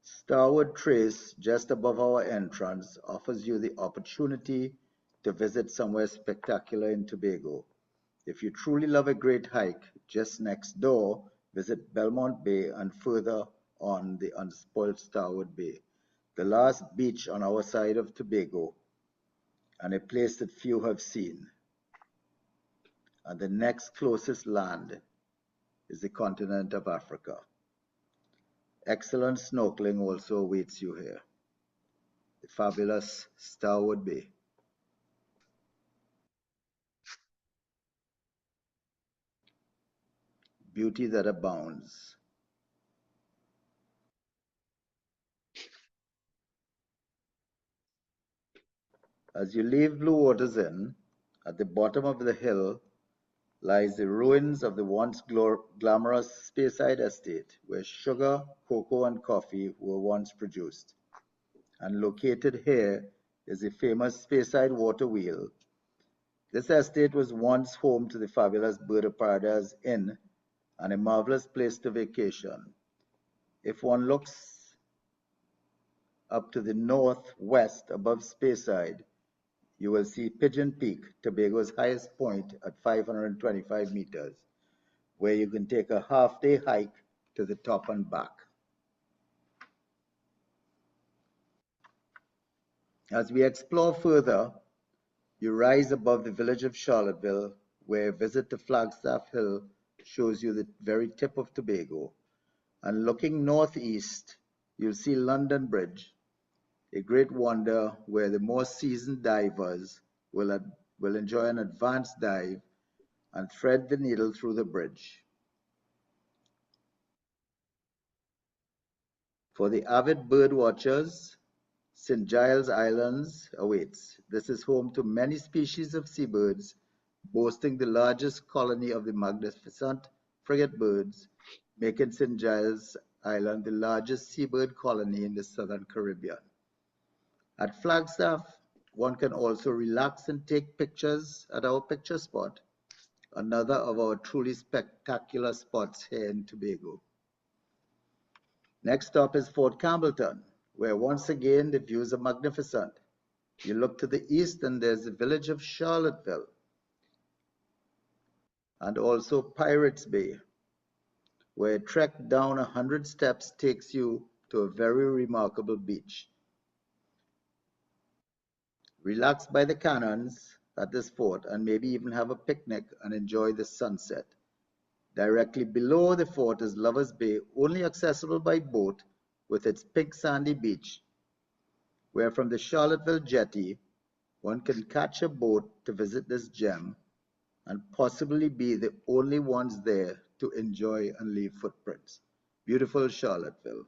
Starwood Trace, just above our entrance, offers you the opportunity to visit somewhere spectacular in Tobago. If you truly love a great hike, just next door, visit Belmont Bay and further on the unspoiled Starwood Bay, the last beach on our side of Tobago, and a place that few have seen. And the next closest land is the continent of Africa. Excellent snorkeling also awaits you here. The fabulous Starwood Bay. Beauty that abounds. As you leave Blue Waters Inn, at the bottom of the hill lies the ruins of the once glamorous Speyside estate, where sugar, cocoa, and coffee were once produced. And located here is the famous Speyside water wheel. This estate was once home to the fabulous Bird of Paradise Inn and a marvelous place to vacation. If one looks up to the northwest above Speyside, you will see Pigeon Peak, Tobago's highest point at 525 meters, where you can take a half-day hike to the top and back. As we explore further, you rise above the village of Charlottesville, where a visit to Flagstaff Hill shows you the very tip of Tobago. And looking northeast, you'll see London Bridge, a great wonder where the more seasoned divers will enjoy an advanced dive and thread the needle through the bridge. For the avid bird watchers, St. Giles Islands awaits. This is home to many species of seabirds, boasting the largest colony of the magnificent frigate birds, making St. Giles Island the largest seabird colony in the southern Caribbean. At Flagstaff, one can also relax and take pictures at our picture spot, another of our truly spectacular spots here in Tobago. Next stop is Fort Campbellton, where once again the views are magnificent. You look to the east and there's the village of Charlottesville, and also Pirates Bay, where a trek down 100 steps takes you to a very remarkable beach. Relax by the cannons at this fort and maybe even have a picnic and enjoy the sunset. Directly below the fort is Lovers Bay, only accessible by boat with its pink sandy beach, where from the Charlottesville jetty, one can catch a boat to visit this gem and possibly be the only ones there to enjoy and leave footprints. Beautiful Charlottesville.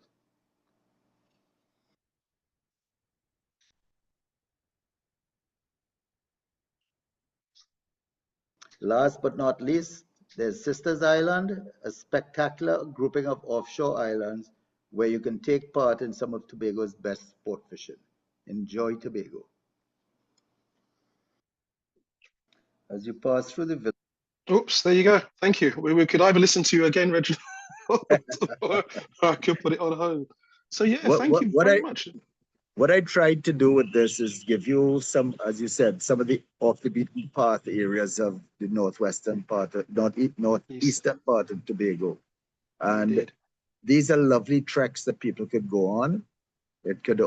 Last but not least, there's Sisters Island, a spectacular grouping of offshore islands where you can take part in some of Tobago's best sport fishing. Enjoy Tobago. As you pass through the village. Oops, there you go. Thank you. We could either listen to you again, Reginald, or I could put it on hold. So yeah, thank you very much. What I tried to do with this is give you some, as you said, some of the off the beaten path areas of the northwestern part, northeastern part of Tobago. And these are lovely treks that people could go on. It could,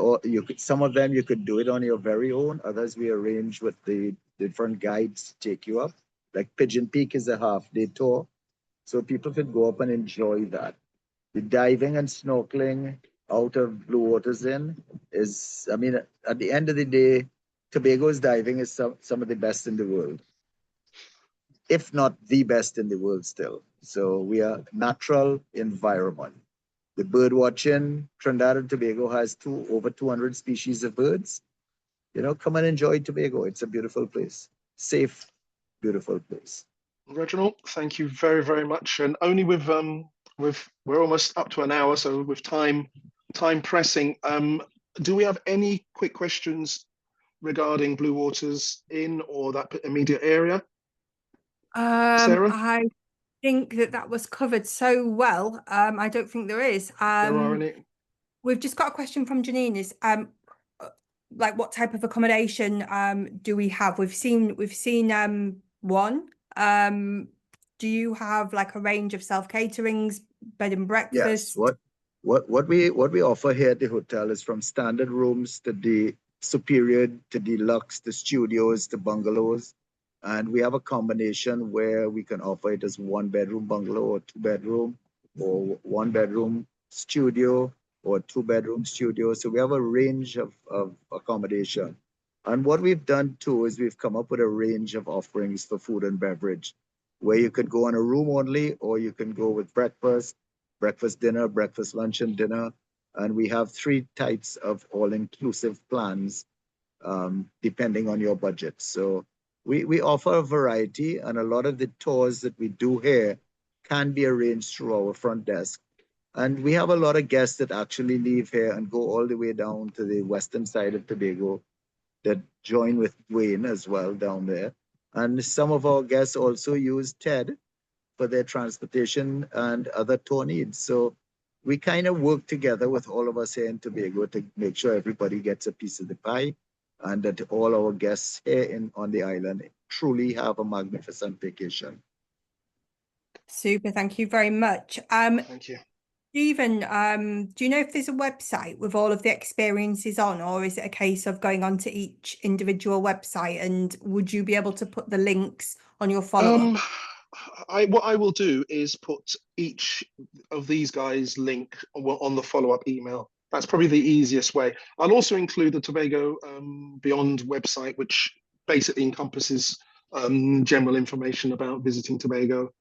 some of them you could do it on your very own. Others we arrange with the different guides to take you up. Like Pigeon Peak is a half-day tour, so people could go up and enjoy that. The diving and snorkeling out of Blue Waters Inn is, I mean, at the end of the day, Tobago's diving is some of the best in the world, if not the best in the world still. So we are natural environment. The bird watching, Trinidad and Tobago has over 200 species of birds. You know, come and enjoy Tobago. It's a beautiful place, safe, beautiful place. Reginald, thank you very, very much. And only we're almost up to an hour, so with time pressing, do we have any quick questions regarding Blue Waters Inn or that immediate area? Sarah? I think that was covered so well. I don't think there is. There are any. We've just got a question from Janine. Is like what type of accommodation do we have? We've seen one. Do you have like a range of self-caterings, bed and breakfast? Yes. What we offer here at the hotel is from standard rooms to the superior, to deluxe, to studios, to bungalows. And we have a combination where we can offer it as 1-bedroom bungalow or 2-bedroom, or 1-bedroom studio or 2-bedroom studio. So we have a range of accommodation. And what we've done too is we've come up with a range of offerings for food and beverage, where you could go on a room only, or you can go with breakfast, dinner, breakfast, lunch, and dinner. And we have 3 types of all-inclusive plans, depending on your budget. So we offer a variety, and a lot of the tours that we do here can be arranged through our front desk. And we have a lot of guests that actually leave here and go all the way down to the western side of Tobago that join with Duane as well down there. And some of our guests also use TED for their transportation and other tour needs. So we kind of work together with all of us here in Tobago to make sure everybody gets a piece of the pie, and that all our guests here on the island truly have a magnificent vacation. Super, thank you very much. Thank you. Stephen, do you know if there's a website with all of the experiences on, or is it a case of going onto each individual website? And would you be able to put the links on your follow-up? What I will do is put each of these guys' link on the follow-up email. That's probably the easiest way. I'll also include the Tobago Beyond website, which basically encompasses general information about visiting Tobago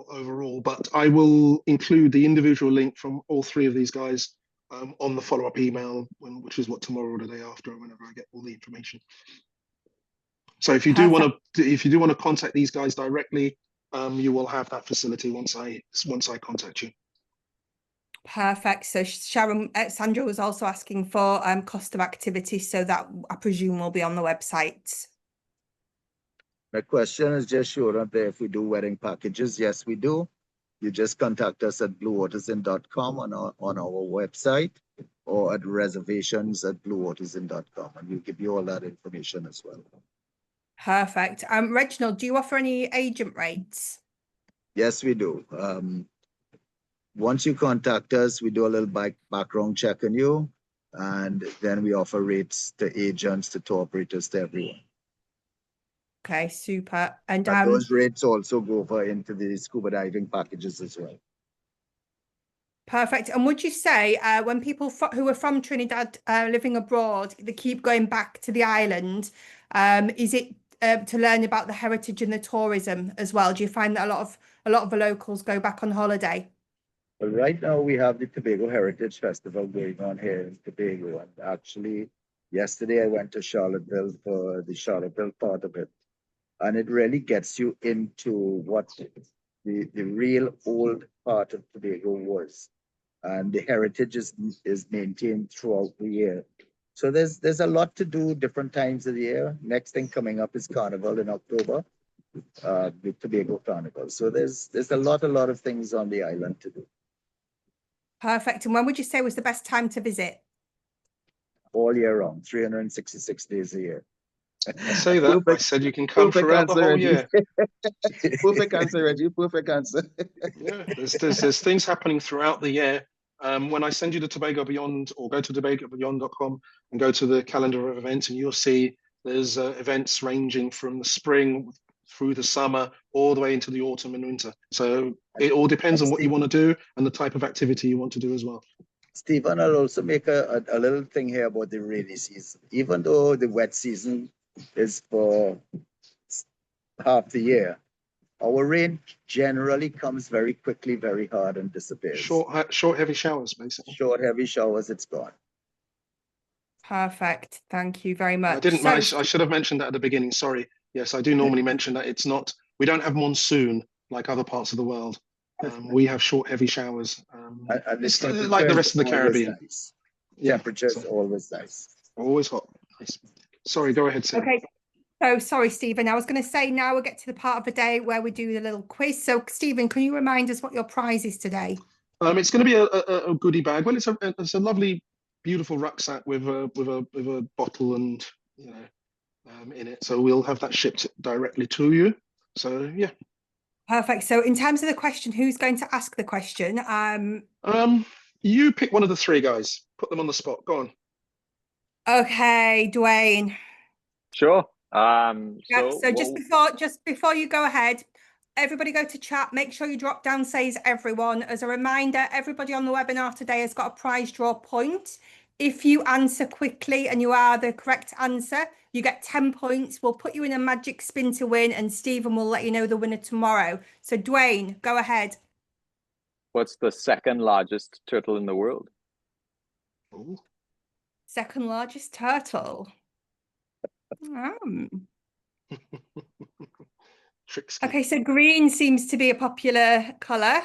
overall. But I will include the individual link from all three of these guys on the follow-up email, which is what, tomorrow or the day after, whenever I get all the information. So if you do want to contact these guys directly, you will have that facility once I contact you. Perfect. So Sharon, Sandra was also asking for cost of activity, so that I presume will be on the website. My question is just showing up there if we do wedding packages. Yes, we do. You just contact us at bluewatersinn.com on our website, or at reservations@bluewatersinn.com, and we'll give you all that information as well. Perfect. Reginald, do you offer any agent rates? Yes, we do. Once you contact us, we do a little background check on you, and then we offer rates to agents, to tour operators, to everyone. Okay, super. And those rates also go over into the scuba diving packages as well. Perfect. And would you say when people who are from Trinidad living abroad, they keep going back to the island, is it to learn about the heritage and the tourism as well? Do you find that a lot of the locals go back on holiday? Well, right now we have the Tobago Heritage Festival going on here in Tobago, and actually yesterday I went to Charlottesville for the Charlottesville part of it, and it really gets you into what the real old part of Tobago was, and the heritage is maintained throughout the year. So there's a lot to do different times of the year. Next thing coming up is Carnival in October, the Tobago Carnival. So there's a lot of things on the island to do. Perfect. And when would you say was the best time to visit? All year round, 366 days a year. I say that. Perfect. I said you can come throughout the whole year. Perfect answer, Reggie. Perfect answer. Yeah, there's things happening throughout the year. When I send you the Tobago Beyond, or go to tobagobeyond.com and go to the calendar of events, and you'll see there's events ranging from the spring through the summer, all the way into the autumn and winter. So it all depends on what you want to do and the type of activity you want to do as well. Stephen, I'll also make a little thing here about the rainy season. Even though the wet season is for half the year, our rain generally comes very quickly, very hard, and disappears. Short, heavy showers, basically. Short, heavy showers, it's gone. Perfect. Thank you very much. I should have mentioned that at the beginning. Sorry. Yes, I do normally mention that we don't have monsoon like other parts of the world. We have short, heavy showers. It's like the rest of the Caribbean. Nice. Yeah, temperature's always nice. Always hot. Nice. Sorry, go ahead, Sarah. Okay. So sorry, Stephen. I was going to say now we'll get to the part of the day where we do the little quiz. So Stephen, can you remind us what your prize is today? It's going to be a goodie bag. Well, it's a lovely, beautiful rucksack with a bottle and in it. So we'll have that shipped directly to you. So yeah. Perfect. So in terms of the question, who's going to ask the question? You pick one of the three guys. Put them on the spot. Go on. Okay, Duane. Sure. So just before you go ahead, everybody go to chat. Make sure you drop down says everyone. As a reminder, everybody on the webinar today has got a prize draw point. If you answer quickly and you are the correct answer, you get 10 points. We'll put you in a magic spin to win, and Stephen will let you know the winner tomorrow. So Duane, go ahead. What's the second largest turtle in the world? Ooh. Second largest turtle. Tricksky. Okay, so green seems to be a popular colour.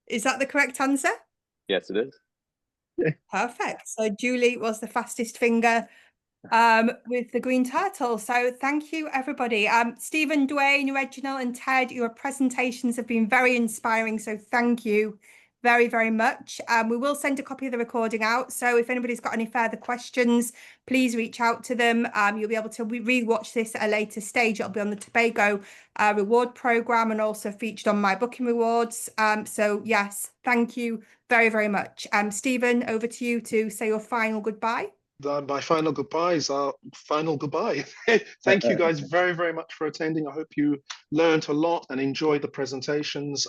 Is that the correct answer? Yes, it is. Perfect. So Julie was the fastest finger with the green turtle. So thank you, everybody. Stephen, Duane, Reginald and Ted, your presentations have been very inspiring. So thank you very, very much. We will send a copy of the recording out. So if anybody's got any further questions, please reach out to them. You'll be able to re-watch this at a later stage. It'll be on the Tobago reward program and also featured on My Booking Rewards. So yes, thank you very, very much. Stephen, over to you to say your final goodbye. My final goodbyes are final goodbye. Thank you guys very, very much for attending. I hope you learned a lot and enjoyed the presentations.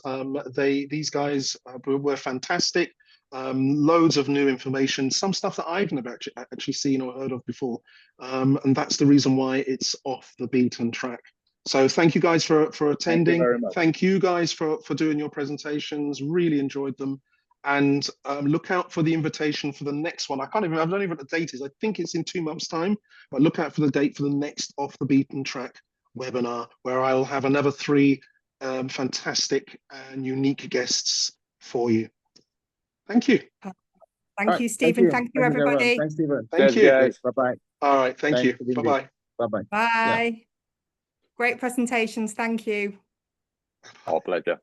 These guys were fantastic. loads of new information, some stuff that I've never actually seen or heard of before. And that's the reason why it's off the beaten track. So thank you guys for attending. Thank you very much. Thank you guys for doing your presentations. Really enjoyed them. And look out for the invitation for the next one. I don't even know what the date is. I think it's in 2 months' time, but look out for the date for the next Off the Beaten Track webinar, where I'll have another 3 fantastic and unique guests for you. Thank you. Thank you, Stephen. Thank you, everybody. Thanks, Stephen. Thank you. Guys. Bye-bye. All right. Thank you. Bye-bye. Bye-bye. Bye. Yeah. Great presentations. Thank you. Our pleasure.